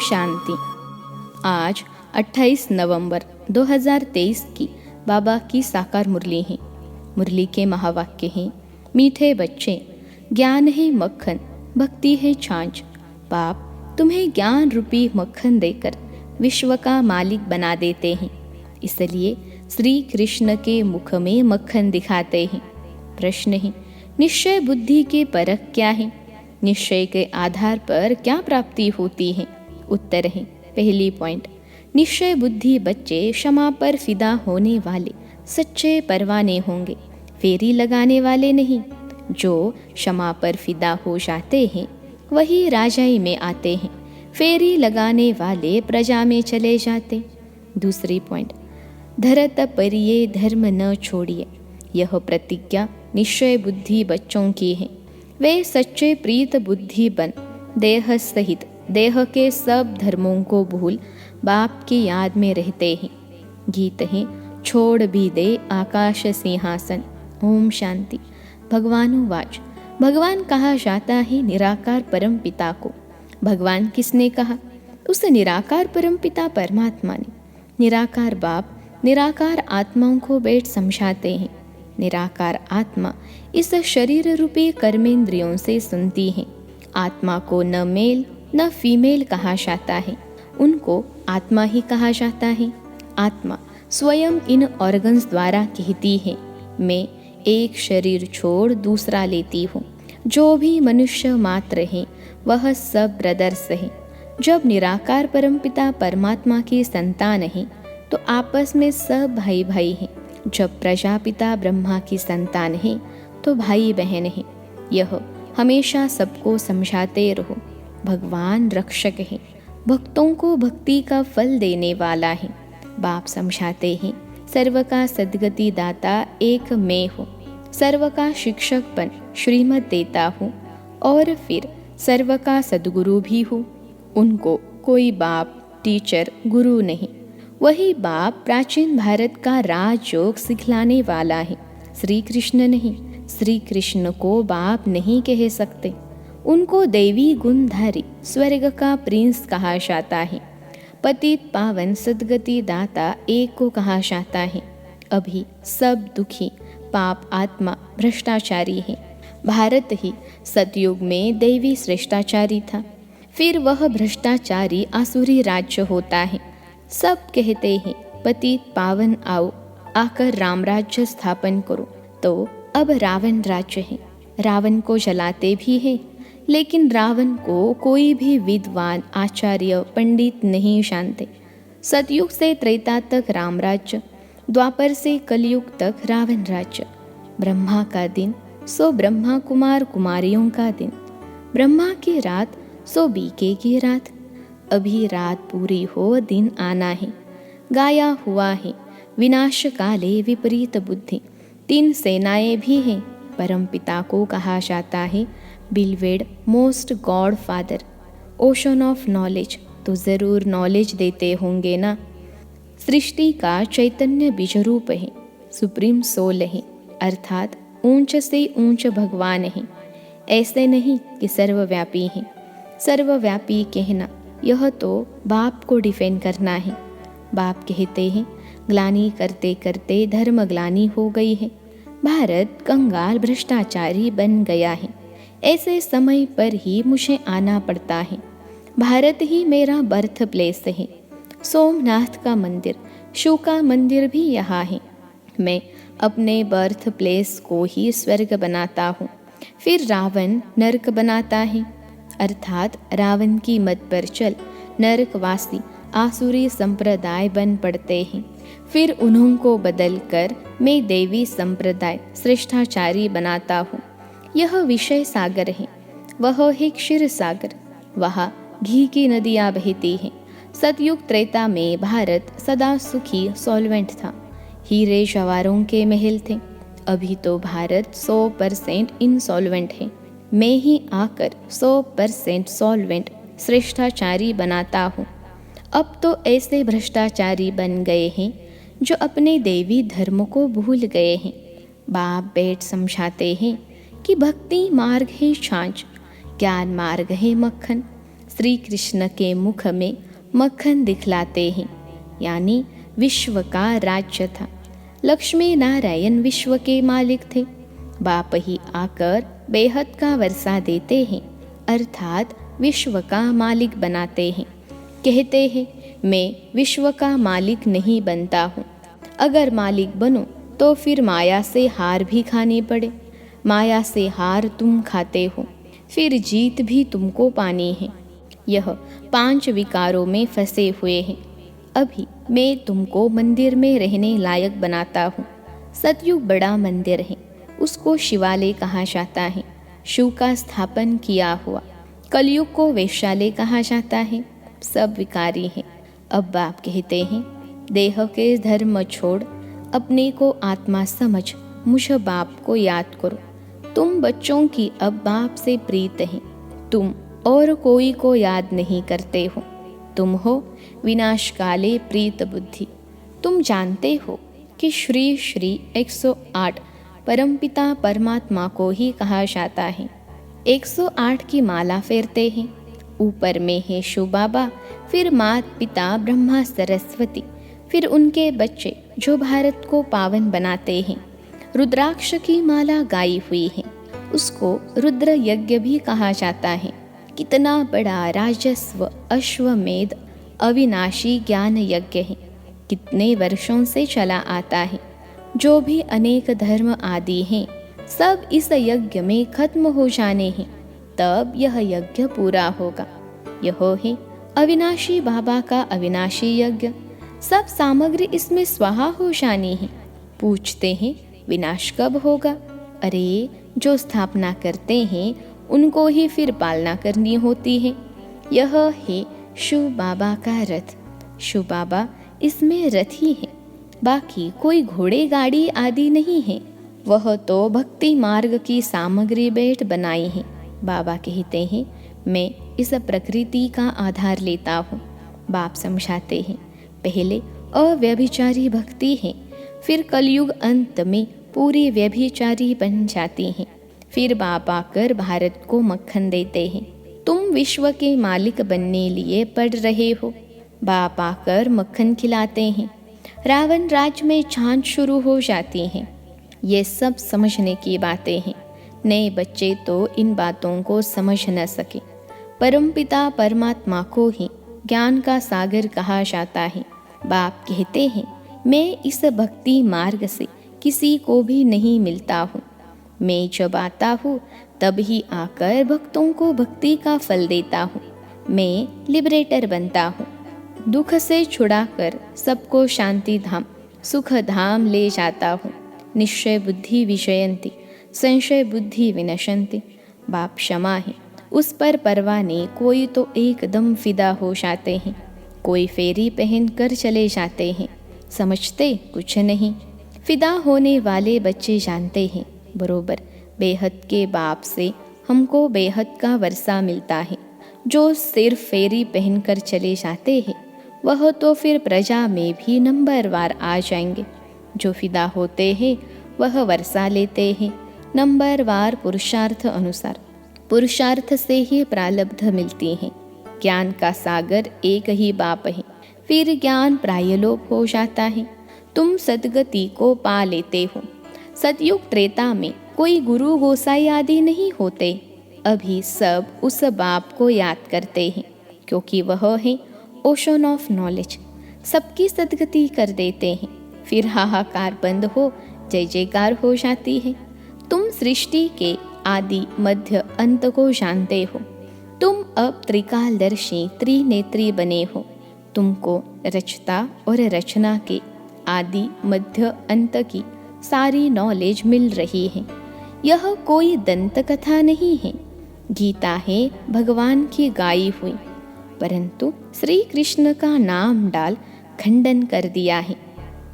शांति। आज 28 नवंबर 2023 की बाबा की साकार मुरली है। मुरली के महावाक्य हैं, मीठे बच्चे, ज्ञान है मक्खन, भक्ति है छाछ। बाप तुम्हें ज्ञान रूपी मक्खन देकर विश्व का मालिक बना देते हैं, इसलिए श्री कृष्ण के मुख में मक्खन दिखाते हैं। प्रश्न है, निश्चय बुद्धि के परख क्या है? निश्चय के आधार पर क्या प्राप्ति होती है? उत्तर है, पहली पॉइंट, निश्चय बुद्धि बच्चे क्षमा पर फिदा होने वाले सच्चे परवाने होंगे, फेरी लगाने वाले नहीं। जो क्षमा पर फिदा हो जाते हैं वही राजाई में आते हैं, फेरी लगाने वाले प्रजा में चले जाते। दूसरी पॉइंट, धरत परिये धर्म न छोड़िए, यह प्रतिज्ञा निश्चय बुद्धि बच्चों की है। वे सच्चे प्रीत बुद्धि बन देह सहित देह के सब धर्मों को भूल बाप की याद में रहते हैं। गीत है, छोड़ भी दे आकाश सिंहासन। ओम शांति। भगवानुवाच, भगवान कहा जाता है निराकार परम पिता को। भगवान किसने कहा? उस निराकार परम पिता परमात्मा ने। निराकार बाप निराकार आत्माओं को बैठ समझाते हैं। निराकार आत्मा इस शरीर रूपी कर्मेंद्रियों से सुनती है। आत्मा को न मेल न फीमेल कहा जाता है, उनको आत्मा ही कहा जाता है। आत्मा स्वयं इन ऑर्गन्स द्वारा कहती है, मैं एक शरीर छोड़ दूसरा लेती हूँ। जो भी मनुष्य मात्र है वह सब ब्रदर्स है। जब निराकार परमपिता परमात्मा की संतान है तो आपस में सब भाई भाई हैं। जब प्रजापिता ब्रह्मा की संतान है तो भाई बहन है। यह हमेशा सबको समझाते रहो। भगवान रक्षक है, भक्तों को भक्ति का फल देने वाला है। बाप समझाते हैं, सर्व का सद्गति दाता एक मैं हूँ, सर्व का शिक्षकपन श्रीमत देता हूँ और फिर सर्व का सद्गुरु भी हूँ। उनको कोई बाप टीचर गुरु नहीं, वही बाप प्राचीन भारत का राजयोग सिखलाने वाला है, श्री कृष्ण नहीं। श्री कृष्ण को बाप नहीं कह सकते, उनको देवी गुणधारी स्वर्ग का प्रिंस कहा जाता है। पतित पावन सद्गति दाता एक को कहा जाता है। अभी सब दुखी पाप आत्मा भ्रष्टाचारी है। भारत ही सतयुग में देवी श्रेष्ठाचारी था, फिर वह भ्रष्टाचारी आसुरी राज्य होता है। सब कहते हैं पतित पावन आओ, आकर राम राज्य स्थापन करो। तो अब रावण राज्य है। रावण को जलाते भी है, लेकिन रावण को कोई भी विद्वान आचार्य पंडित नहीं जानते। सतयुग से त्रेता तक राम राज्य, द्वापर से कलयुग तक रावण राज्य। ब्रह्मा का दिन सो ब्रह्मा कुमार कुमारियों का दिन, ब्रह्मा की रात सो बीके की रात। अभी रात पूरी हो दिन आना है। गाया हुआ है विनाश काले विपरीत बुद्धि, तीन सेनाएं भी हैं। परम पिता को कहा जाता है beloved most God father, ocean of knowledge. तो ज़रूर नॉलेज देते होंगे ना। सृष्टि का चैतन्य बीज रूप है, सुप्रीम सोल है, अर्थात ऊंच से ऊंच भगवान है। ऐसे नहीं कि सर्वव्यापी है। सर्वव्यापी कहना यह तो बाप को डिफेंड करना है। बाप कहते हैं ग्लानि करते करते धर्म ग्लानि हो गई है, भारत कंगाल भ्रष्टाचारी बन गया है। ऐसे समय पर ही मुझे आना पड़ता है। भारत ही मेरा बर्थ प्लेस है। सोमनाथ का मंदिर, शिव का मंदिर भी यहाँ है। मैं अपने बर्थ प्लेस को ही स्वर्ग बनाता हूँ, फिर रावण नरक बनाता है। अर्थात रावण की मत पर चल नरकवासी आसुरी संप्रदाय बन पड़ते हैं। फिर उन्हों को बदल कर मैं देवी संप्रदाय श्रेष्ठाचारी बनाता हूँ। यह विषय सागर है, वह है क्षीर सागर, वहाँ घी की नदियाँ बहती हैं। सतयुग त्रेता में भारत सदा सुखी सॉल्वेंट था, हीरे जवाहरों के महल थे। अभी तो भारत 100% इनसॉल्वेंट है। मैं ही आकर 100% सॉल्वेंट श्रेष्ठाचारी बनाता हूँ। अब तो ऐसे भ्रष्टाचारी बन गए हैं जो अपने देवी धर्म को भूल गए हैं। बाप बैठ समझाते हैं कि भक्ति मार्ग है छाछ, ज्ञान मार्ग है मक्खन, श्री कृष्ण के मुख में मक्खन दिखलाते हैं, यानी विश्व का राज्य था। लक्ष्मी नारायण विश्व के मालिक थे। बाप ही आकर बेहद का वर्षा देते हैं, अर्थात विश्व का मालिक बनाते हैं। कहते हैं मैं विश्व का मालिक नहीं बनता हूँ। अगर मालिक बनो तो फिर माया से हार भी खानी पड़े। माया से हार तुम खाते हो, फिर जीत भी तुमको पानी है। यह 5 विकारों में फंसे हुए हैं। अभी मैं तुमको मंदिर में रहने लायक बनाता हूँ। सतयुग बड़ा मंदिर है, उसको शिवालय कहा जाता है, शिव का स्थापन किया हुआ। कलयुग को वैश्यालय कहा जाता है, सब विकारी हैं। अब बाप कहते हैं देह के धर्म छोड़, अपने को आत्मा समझ, मुझ बाप को याद करो। तुम बच्चों की अब बाप से प्रीत हैं। तुम और कोई को याद नहीं करते हो। तुम हो विनाश काले प्रीत बुद्धि। तुम जानते हो कि श्री श्री 108 परमपिता परमात्मा को ही कहा जाता है। 108 की माला फेरते हैं। ऊपर में है शिव बाबा, फिर मात पिता ब्रह्मा सरस्वती, फिर उनके बच्चे जो भारत को पावन बनाते हैं। रुद्राक्ष की माला गाई हुई है, उसको रुद्र यज्ञ भी कहा जाता है। कितना बड़ा राजस्व अश्वमेध अविनाशी ज्ञान यज्ञ है, कितने वर्षों से चला आता है। जो भी अनेक धर्म आदि हैं, सब इस यज्ञ में खत्म हो जाने हैं, तब यह यज्ञ पूरा होगा। यह है अविनाशी बाबा का अविनाशी यज्ञ। सब सामग्री इसमें स्वाहा हो जानी है। पूछते हैं विनाश कब होगा? अरे जो स्थापना करते हैं उनको ही फिर पालना करनी होती है। यह है शिव बाबा का रथ। शिव बाबा इसमें रथ ही है, बाकी कोई घोड़े गाड़ी आदि नहीं है। वह तो भक्ति मार्ग की सामग्री बैठ बनाई है। बाबा कहते हैं मैं इस प्रकृति का आधार लेता हूँ। बाप समझाते हैं पहले अव्यभिचारी भक्ति है, फिर कलयुग अंत में पूरी व्यभिचारी बन जाती हैं। फिर बाप आकर भारत को मक्खन देते हैं। तुम विश्व के मालिक बनने लिए पढ़ रहे हो। बाप आकर मक्खन खिलाते हैं। रावण राज्य में छाछ शुरू हो जाती हैं। ये सब समझने की बातें हैं। नए बच्चे तो इन बातों को समझ न सके। परमपिता परमात्मा को ही ज्ञान का सागर कहा जाता है। बाप कहते हैं मैं इस भक्ति मार्ग से किसी को भी नहीं मिलता हूँ। मैं जब आता हूँ तब ही आकर भक्तों को भक्ति का फल देता हूँ। मैं लिबरेटर बनता हूँ। दुख से छुड़ाकर सबको शांति धाम सुख धाम ले जाता हूँ। निश्चय बुद्धि विजयंती, संशय बुद्धि विनशंति। बाप क्षमा है, उस पर परवाह नहीं। कोई तो एकदम फिदा हो जाते हैं, कोई फेरी पहन कर चले जाते हैं, समझते कुछ नहीं। फिदा होने वाले बच्चे जानते हैं बरोबर बेहद के बाप से हमको बेहद का वर्षा मिलता है। जो सिर्फ फेरी पहनकर चले जाते हैं वह तो फिर प्रजा में भी नंबरवार आ जाएंगे। जो फिदा होते हैं वह वर्षा लेते हैं नंबरवार पुरुषार्थ अनुसार। पुरुषार्थ से ही प्रारब्ध मिलती है। ज्ञान का सागर एक ही बाप है, फिर ज्ञान प्रायलोप हो जाता है। तुम सदगति को पा लेते हो। सतयुग त्रेता में कोई गुरु गोसाई आदि नहीं होते। अभी सब उस बाप को याद करते हैं, क्योंकि वह है ओशन ऑफ नॉलेज। सबकी सदगति कर देते हैं, फिर हाहाकार बंद हो जय जयकार हो जाती है। तुम सृष्टि के आदि मध्य अंत को जानते हो। तुम अब त्रिकालदर्शी त्रिनेत्री बने हो। तुमको रचता और रचना के आदि मध्य अंत की सारी नॉलेज मिल रही है। यह कोई दंत कथा नहीं है, गीता है भगवान की गाई हुई। परंतु श्री कृष्ण का नाम डाल खंडन कर दिया है।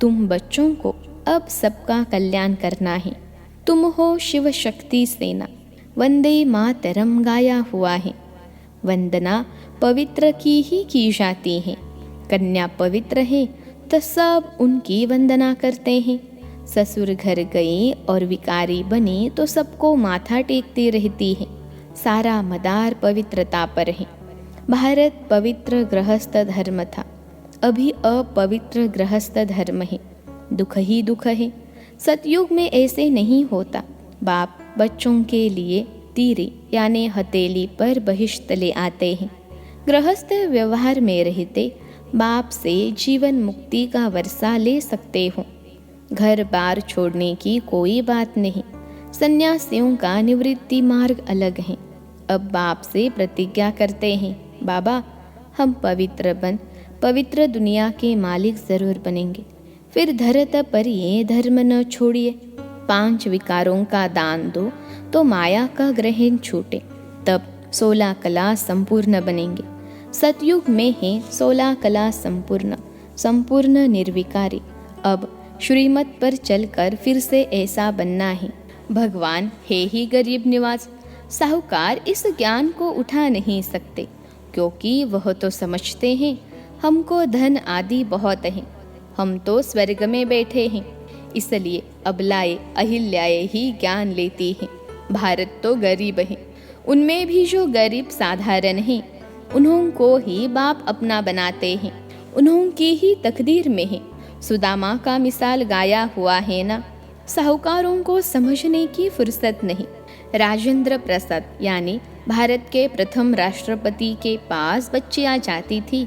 तुम बच्चों को अब सबका कल्याण करना है। तुम हो शिव शक्ति सेना। वंदे मातरम गाया हुआ है। वंदना पवित्र की ही की जाती है। कन्या पवित्र है तो सब उनकी वंदना करते हैं। ससुर घर गई और विकारी बनी तो सबको माथा टेकती रहती है। सारा मदार पवित्रता पर है। भारत पवित्र गृहस्थ धर्म था, अभी अपवित्र गृहस्थ धर्म है। दुख ही दुख है। सतयुग में ऐसे नहीं होता। बाप बच्चों के लिए तीरे यानी हथेली पर बहिष्त ले आते हैं। गृहस्थ व्यवहार में रहते बाप से जीवन मुक्ति का वर्षा ले सकते हो। घर बार छोड़ने की कोई बात नहीं। सन्यासियों का निवृत्ति मार्ग अलग है। अब बाप से प्रतिज्ञा करते हैं, बाबा हम पवित्र दुनिया के मालिक जरूर बनेंगे। फिर धरत पर ये धर्म न छोड़िए। 5 विकारों का दान दो तो माया का ग्रहण छूटे, तब 16 कला संपूर्ण बनेंगे। सतयुग में है 16 कला संपूर्ण निर्विकारी। अब श्रीमत पर चलकर फिर से ऐसा बनना है। भगवान है ही गरीब निवाज। साहूकार इस ज्ञान को उठा नहीं सकते, क्योंकि वह तो समझते हैं हमको धन आदि बहुत है, हम तो स्वर्ग में बैठे हैं, इसलिए अबलाए अहिल्याए ही ज्ञान लेती हैं। भारत तो गरीब है, उनमें भी जो गरीब साधारण हैं उन्हों को ही बाप अपना बनाते हैं, उन्हों की ही तकदीर में है। सुदामा का मिसाल गाया हुआ है ना। साहूकारों को समझने की फुर्सत नहीं। राजेंद्र प्रसाद यानी भारत के प्रथम राष्ट्रपति के पास बच्ची आ जाती थी,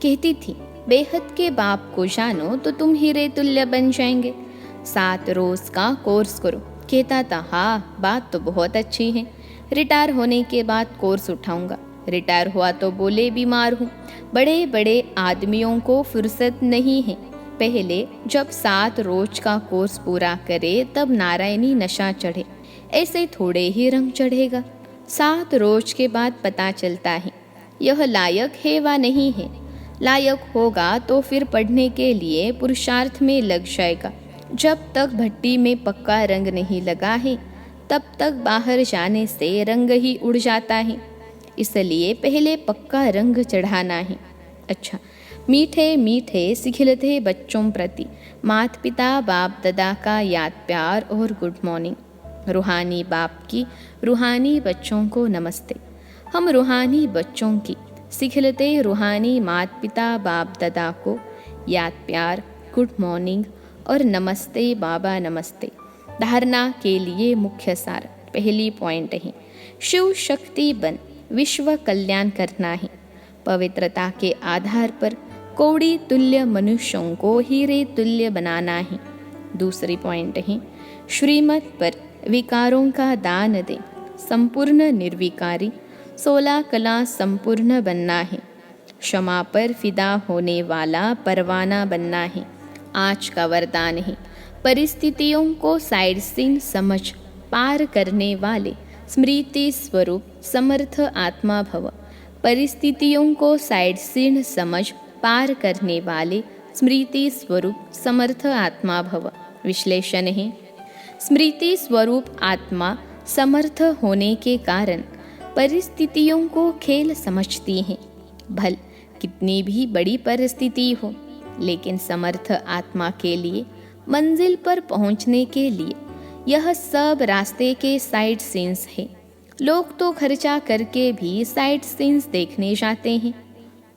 कहती थी बेहद के बाप को जानो तो तुम हीरे तुल्य बन जाएंगे। 7 रोज का कोर्स करो। कहता था हाँ बात तो बहुत अच्छी है, रिटायर होने के बाद कोर्स उठाऊंगा। रिटायर हुआ तो बोले बीमार हूँ। बड़े बड़े आदमियों को फुर्सत नहीं है। पहले जब 7 रोज का कोर्स पूरा करे तब नारायणी नशा चढ़े, ऐसे थोड़े ही रंग चढ़ेगा। 7 रोज के बाद पता चलता है यह लायक है व नहीं है। लायक होगा तो फिर पढ़ने के लिए पुरुषार्थ में लग जाएगा। जब तक भट्टी में पक्का रंग नहीं लगा है तब तक बाहर जाने से रंग ही उड़ जाता है, इसलिए पहले पक्का रंग चढ़ाना है। अच्छा, मीठे मीठे सिखिलते बच्चों प्रति माता पिता बाप दादा का याद प्यार और गुड मॉर्निंग। रूहानी बाप की रूहानी बच्चों को नमस्ते। हम रूहानी बच्चों की सिखिलते रूहानी माता पिता बाप दादा को याद प्यार, गुड मॉर्निंग और नमस्ते बाबा नमस्ते। धारणा के लिए मुख्य सार पहली पॉइंट है, शिव शक्ति बन विश्व कल्याण करना है। पवित्रता के आधार पर कौड़ी तुल्य मनुष्यों को हीरे तुल्य बनाना है। दूसरी पॉइंट है, श्रीमत पर विकारों का दान दे, संपूर्ण निर्विकारी 16 कला संपूर्ण बनना है। क्षमा पर फिदा होने वाला परवाना बनना है। आज का वरदान है, परिस्थितियों को साइड सीन समझ पार करने वाले स्मृति स्वरूप समर्थ आत्मा भव। परिस्थितियों को साइड सीन समझ पार करने वाले स्मृति स्वरूप समर्थ आत्मा भव। विश्लेषण है, स्मृति स्वरूप आत्मा समर्थ होने के कारण परिस्थितियों को खेल समझती हैं। भल कितनी भी बड़ी परिस्थिति हो, लेकिन समर्थ आत्मा के लिए मंजिल पर पहुंचने के लिए यह सब रास्ते के साइड सीन्स है। लोग तो खर्चा करके भी साइड सीन्स देखने जाते हैं,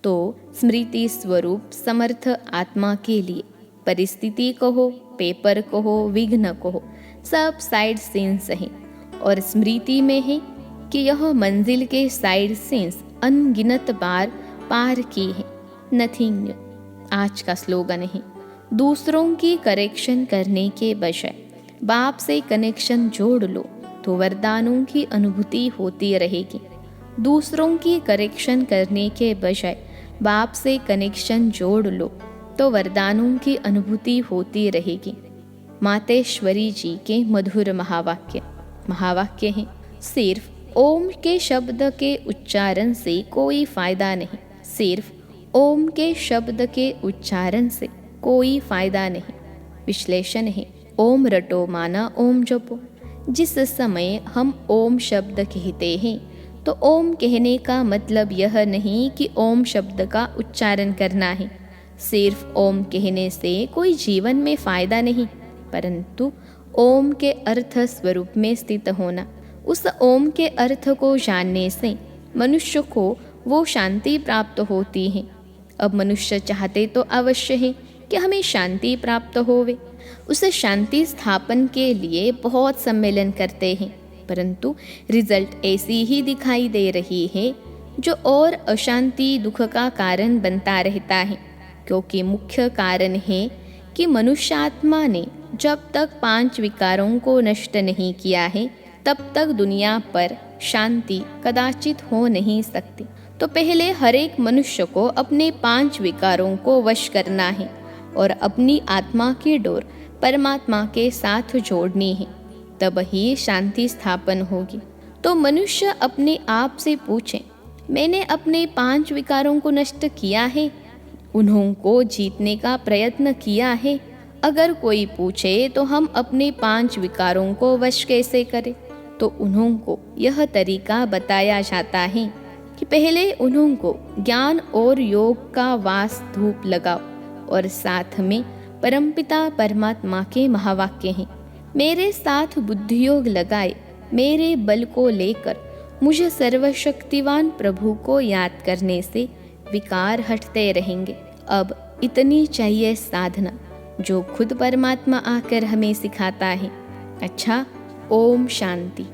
तो स्मृति स्वरूप समर्थ आत्मा के लिए परिस्थिति कहो, पेपर कहो, विघ्न कहो, सब साइड सीन्स हैं। और स्मृति में है कि यह मंजिल के साइड सीन्स अनगिनत बार पार की है। नथिंग न्यू आज का स्लोगन है। दूसरों की करेक्शन करने के बजाय बाप से कनेक्शन जोड़ लो तो वरदानों की अनुभूति होती रहेगी। दूसरों की करेक्शन करने के बजाय बाप से कनेक्शन जोड़ लो तो वरदानों की अनुभूति होती रहेगी। मातेश्वरी जी के मधुर महावाक्य हैं, सिर्फ ओम के शब्द के उच्चारण से कोई फायदा नहीं। सिर्फ ओम के शब्द के उच्चारण से कोई फायदा नहीं। विश्लेषण है, ओम रटो माना ओम जपो। जिस समय हम ओम शब्द कहते हैं तो ओम कहने का मतलब यह नहीं कि ओम शब्द का उच्चारण करना है। सिर्फ ओम कहने से कोई जीवन में फायदा नहीं, परंतु ओम के अर्थ स्वरूप में स्थित होना। उस ओम के अर्थ को जानने से मनुष्य को वो शांति प्राप्त होती है। अब मनुष्य चाहते तो अवश्य है कि हमें शांति प्राप्त होवे। उस शांति स्थापन के लिए बहुत सम्मेलन करते हैं, परंतु रिजल्ट ऐसी ही दिखाई दे रही है जो और अशांति दुख का कारण बनता रहता है। क्योंकि मुख्य कारण है कि मनुष्यात्मा ने जब तक 5 विकारों को नष्ट नहीं किया है तब तक दुनिया पर शांति कदाचित हो नहीं सकती। तो पहले हर एक मनुष्य को अपने 5 विकारों को वश करना है और अपनी आत्मा की डोर परमात्मा के साथ जोड़नी है, तब ही शांति स्थापन होगी। तो मनुष्य अपने आप से पूछे, मैंने अपने 5 विकारों को नष्ट किया है, उन्हों को जीतने का प्रयत्न किया है। अगर कोई पूछे तो हम अपने 5 विकारों को वश कैसे करें, तो उन्हों को यह तरीका बताया जाता है कि पहले उन्हों को ज्ञान और योग का वास धूप लगाओ और साथ में परमपिता परमात्मा के महावाक्य हैं, मेरे साथ बुद्धि योग लगाए मेरे बल को लेकर मुझे सर्वशक्तिवान प्रभु को याद करने से विकार हटते रहेंगे। अब इतनी चाहिए साधना जो खुद परमात्मा आकर हमें सिखाता है। अच्छा, ओम शांति।